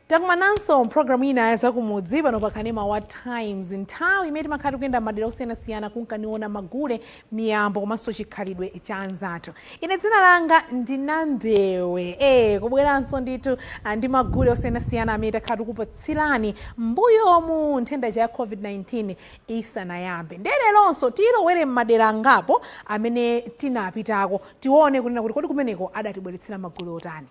Takumananso programu ina ya Zakumudzi Pa Times Tv imeti makhati kuyenda madera osiyanasiyana kunkaniona magule miyambo komanso chikhalidwe cha anzathu. Ine dzina langa ndinambewe kubweranso ndithu ndi magule osiyanasiyana amene takhati kupatsirani mbuyomu nthenda ya COVID-19 isanayambe. Ndelelonso tilowere m'madera angapo amene tinapitako tione kunena kuti kodi kumeneko adatibweretsera magule otani.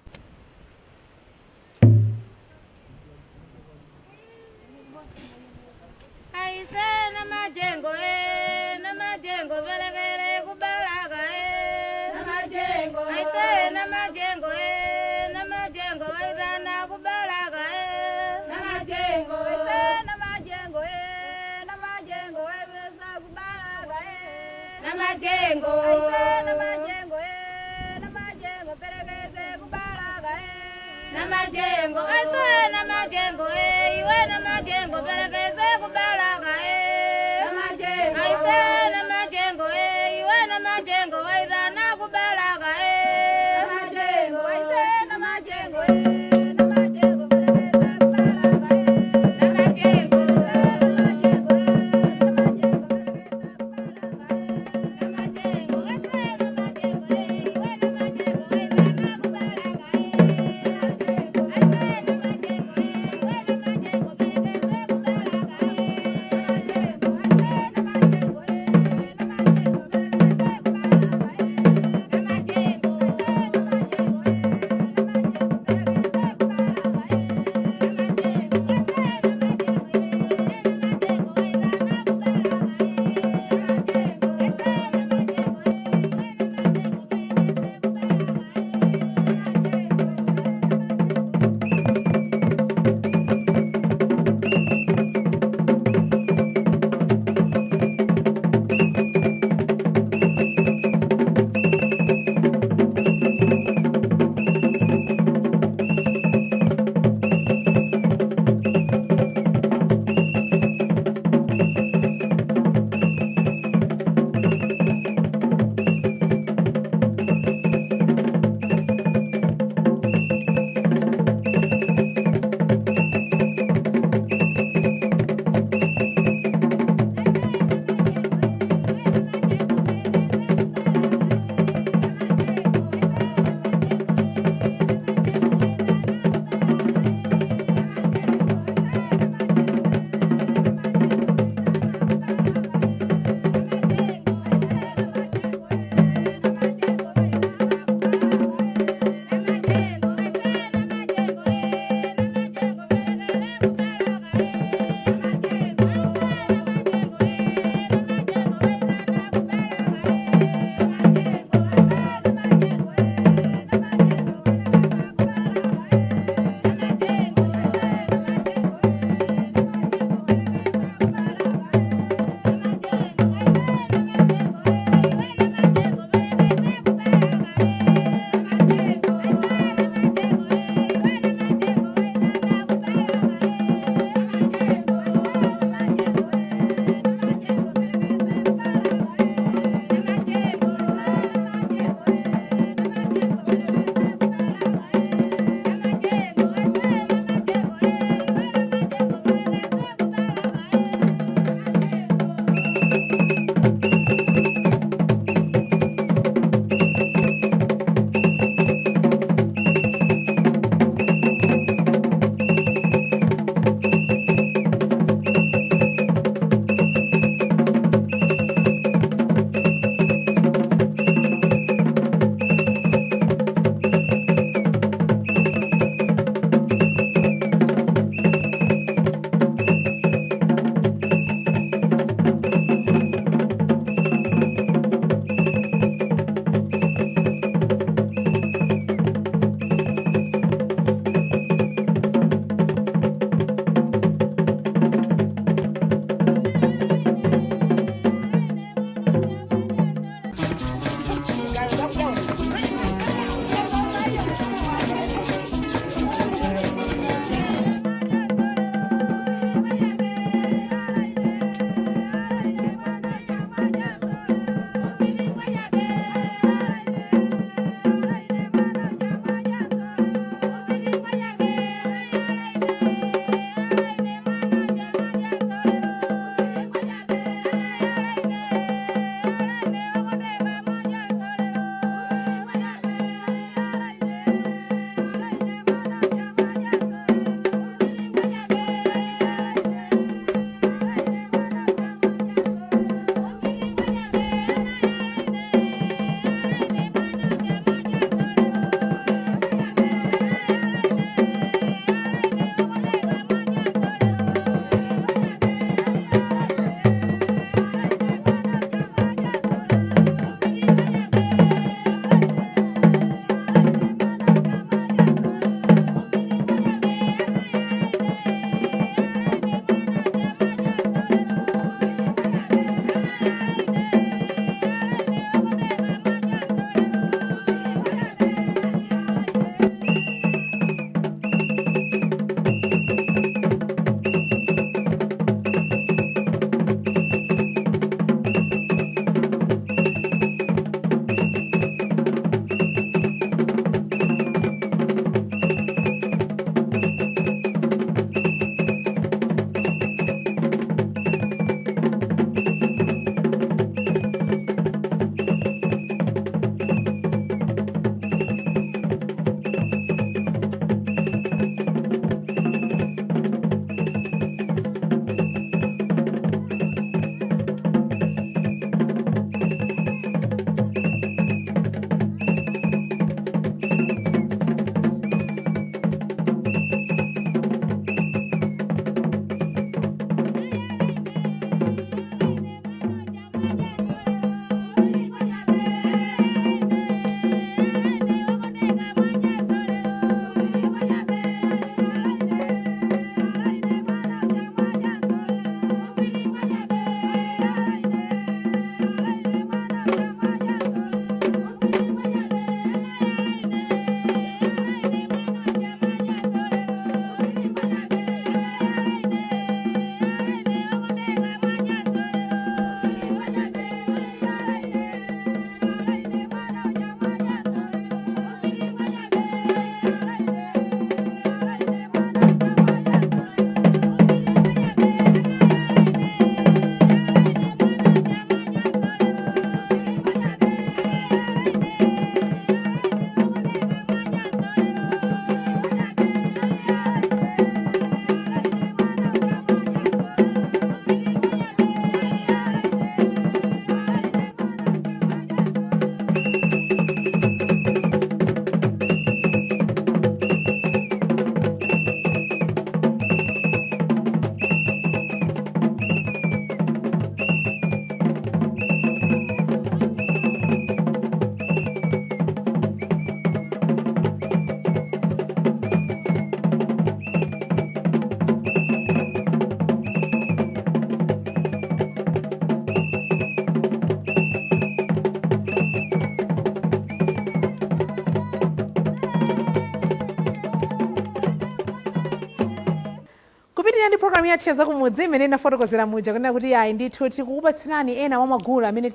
ndi program yathu ya Zakumudzi imene inafotokozera muja kunena kuti ayi ndithu tikukupatsirani ena wa magulu amene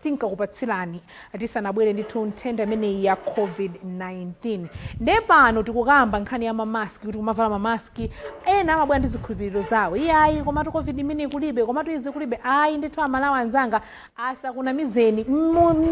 tinkakupatsirani tisanabwere ndithu nthenda imeneyi ya COVID-19. Nde pano tikukamba nkhani ya mamaski kuti kumavala mamaski ena amabwera ndi zikhulupiriro zawo. Ayi komatu COVID imene kulibe, komatu izi kulibe. Ayi ndithu amalawa anzanga asakunamizeni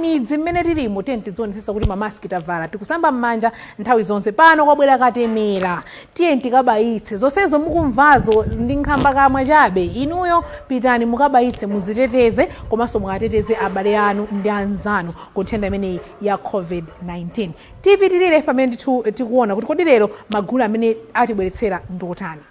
midzi imene tilimo tentidzionesesa kuti mamaski tavala tikusamba m'manja nthawi zonse. Pano kwabwera katemera tiye tikabayitse zonsezo mukumvazo ndi nkhamba kamwe chabe. Inuyo pitani mukabayitse muziteteze komanso mukateteze abale anu ndi anzanu ku nthenda imeneyi ya COVID-19. Tipitirire pamene tikuona kuti kodi lero magulu amene atibweretsera ndotani.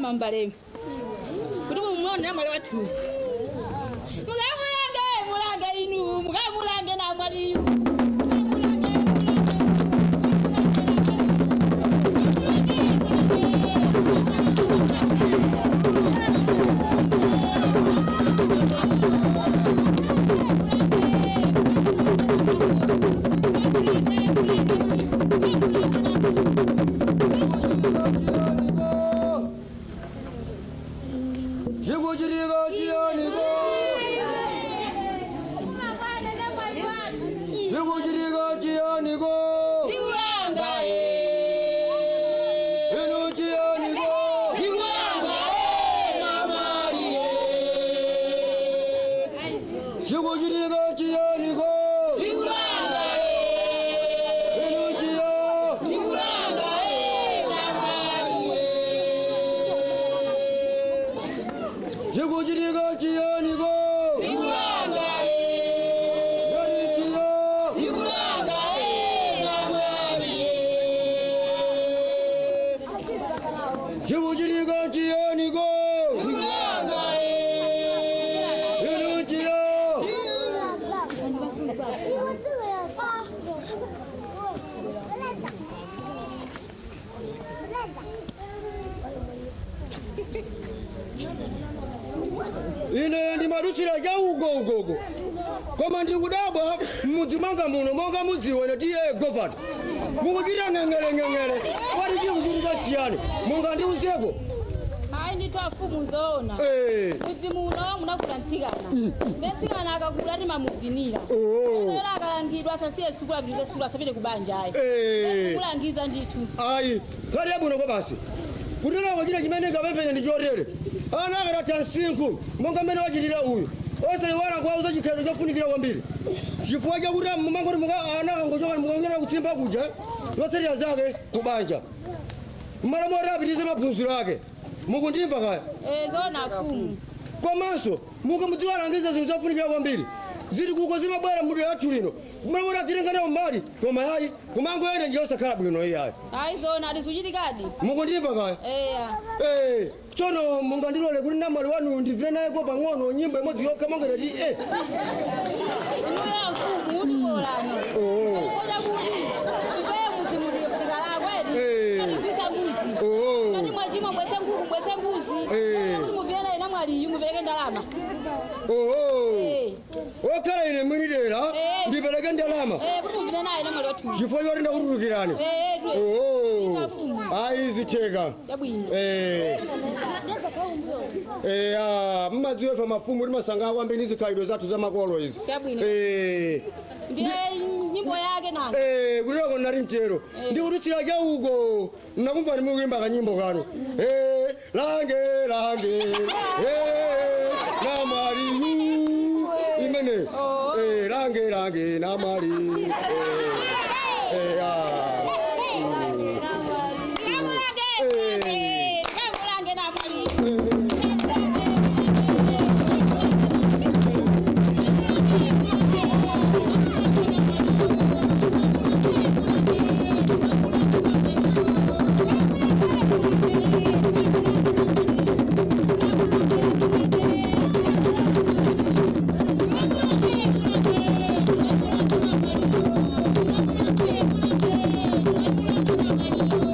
mambale. Kuti mumuone mwali wathu. Mulange inu, mulange na mwali. Ine ndi madutsira ya ugogo. Koma ndi kudabwa mudzimanga muno monga mudziwe tiye governor. Mukuchita ngengele. Wali chikuchitika chiyani? Munga ndiuzeko. Hayi ndithu afumu zoona. Kuti muno munakula ntsikana. Ntsikana akakula ati mamuginira. Era akalangidwa asasiye sukula bilize sukula asapite kubanja ayi. Kulangiza ndithu. Ayi, kale buno ko basi. Kutona kuchita chimene kapempenya ndi chotere. Ana akatata nsinku monga mmene wachitira uyu. Ose iwala kwauza chikhezo chofunikira kwambiri. Chifukwa chakuti mumangoti ana akangochoka mukangena kutsimba kuja yotsatira zake kubanja. Mmalo moti apitize maphunziro ake. Mukundimva kaya? Zoona afumu. Komanso mukamudziwalangiza zinthu zofunikira kwambiri. Zili kuko zimabwera mudu yathu lino. Mmalo atirengana umali koma yayi kumangoyenda njira osakhala bwino iyayi. Hayi zoona atizuchitikadi. Mukundimva kaya? Chono mungandilole kuti namwali wanu ndivire naye ko pang'ono nyimbo imodzi yokha mongera ti Inu ya mfumu utikolani. Koja kuti ife muti muli tikala kweli. Katipisa mbuzi. Kati mwachima mwese mbuzi. Kuti muviyena ina mwali mupereke ndalama. Okhala ine mwini dera ndipereke ndalama. Kuti muvire naye ina mwali wathu. Chifukwa choti ndakutulukirani. Ayi zitheka. Yabwino. Mmadziwe pa mafumu kuti masanga kwambiri zikhalidwe zathu za makolo izi. Yabwino. Ndiye nyimbo yake na. Kuloko nali mtero. Ndi kututsira cha ugo. Nakumva ni mukuyimba kanyimbo kanu. Lange. Na mari. Imene. Lange na mari. Thank you.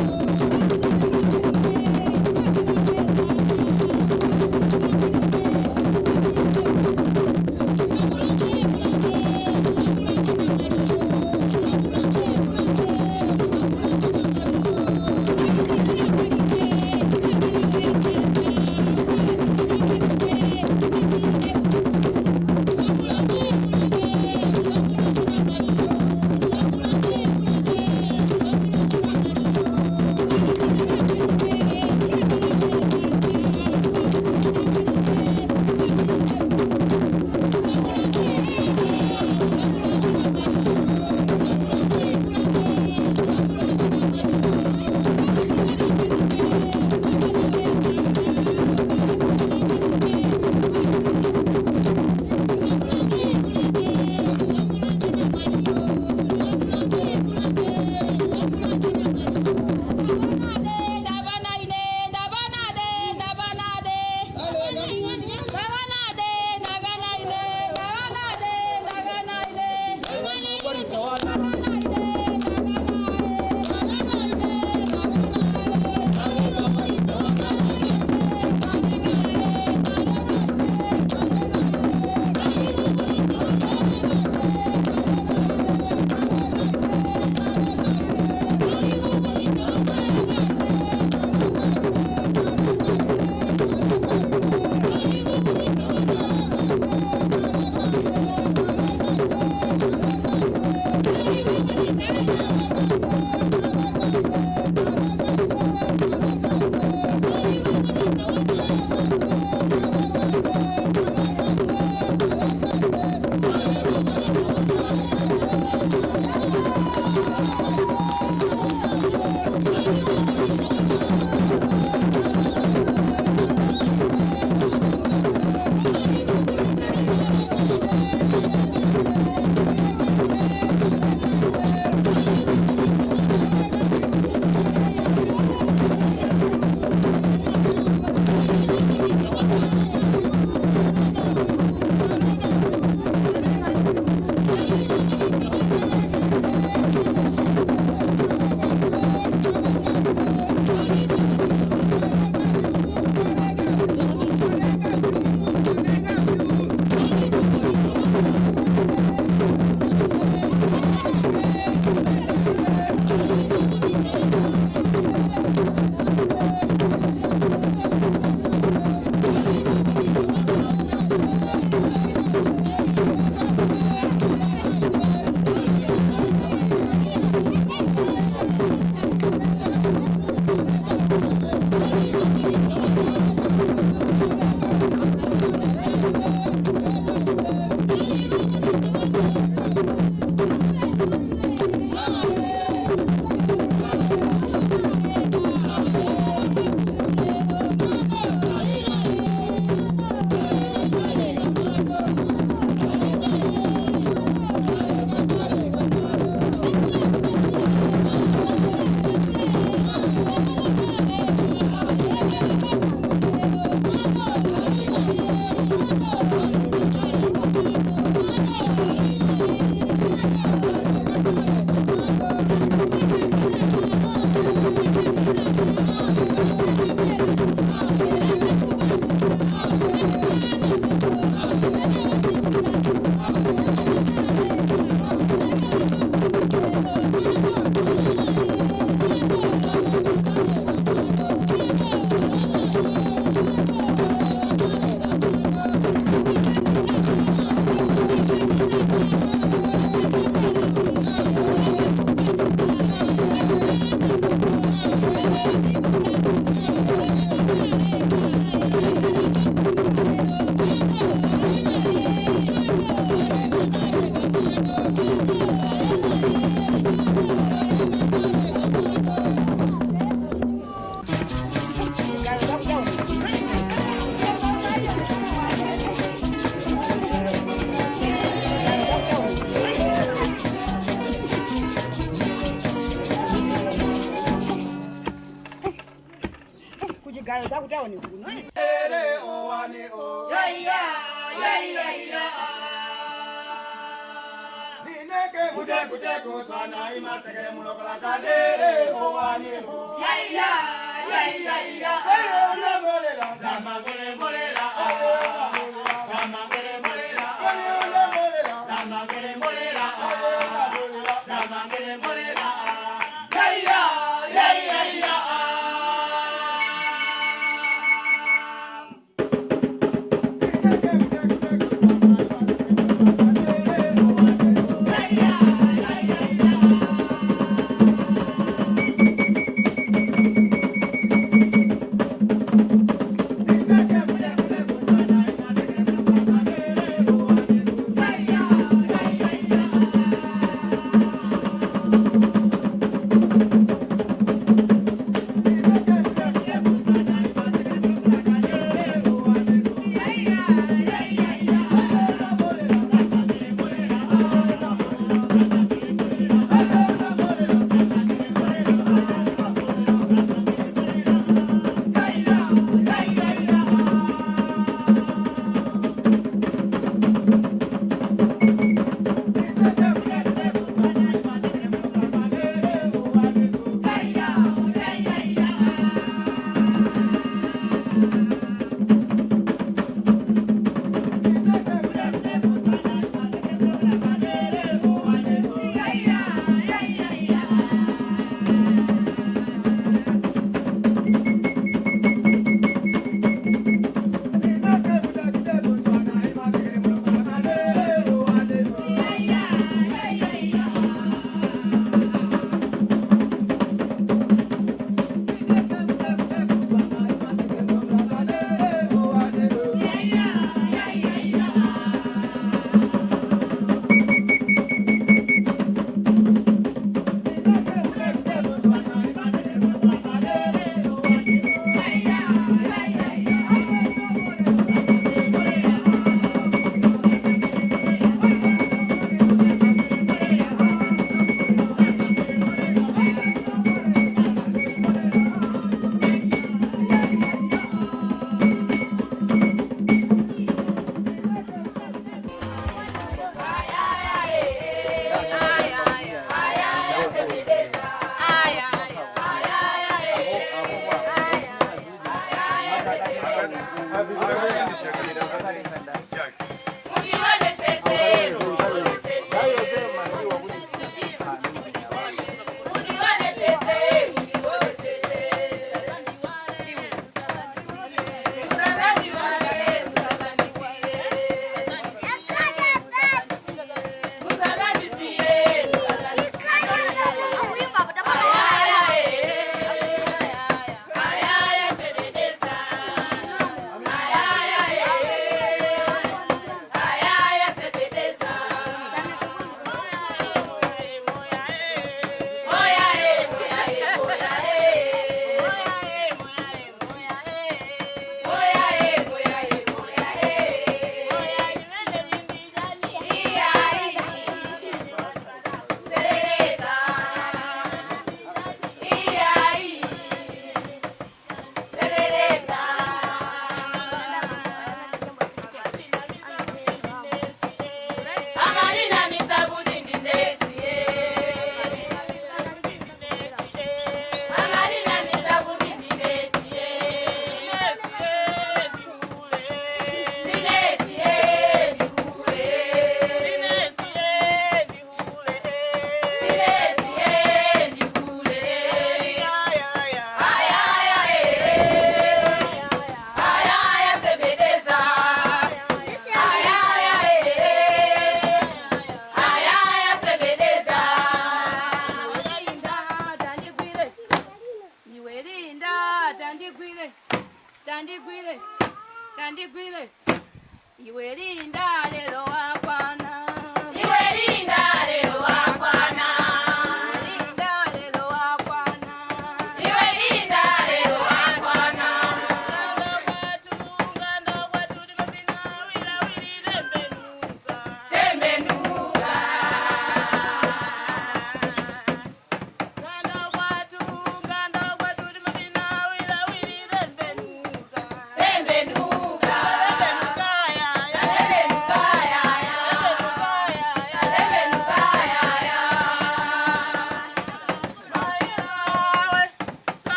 kutaoni kuno. Ere owani o. Ya ya Nineke kute kusana imaseke mulokola kadere owani o. Ya Zama gole molela. Zama gole molela. Zama gole molela. Zama gole molela.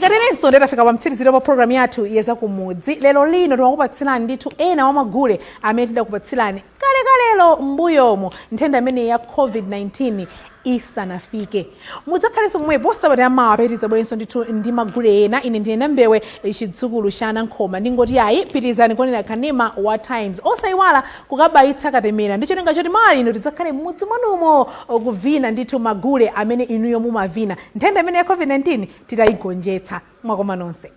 Tikatenenso ndetafika pa mtsiriziro pa programu yathu ya Zakumudzi. Lero lino timakupatsirani ndithu ena wa magule amene tidakupatsirani kalelo mbuyomo nthenda imene ya COVID-19 isanafike. Mudzakhalenso pomwepo sabata yamawa apitiriza bwenso ndithu ndi magule ena. Ine ndine Nambewe chidzukulu cha Anankhoma ndingoti ayi pitirizani kuonera kanema wa Times. Osayiwala kukabayitsa katemera ndi cholinga choti mali ino tidzakhale m'mudzi mwanumo kuvina ndithu magule amene inuyo mumavina. Nthenda imene ya COVID-19 titayigonjetsa. Mwakoma nonse.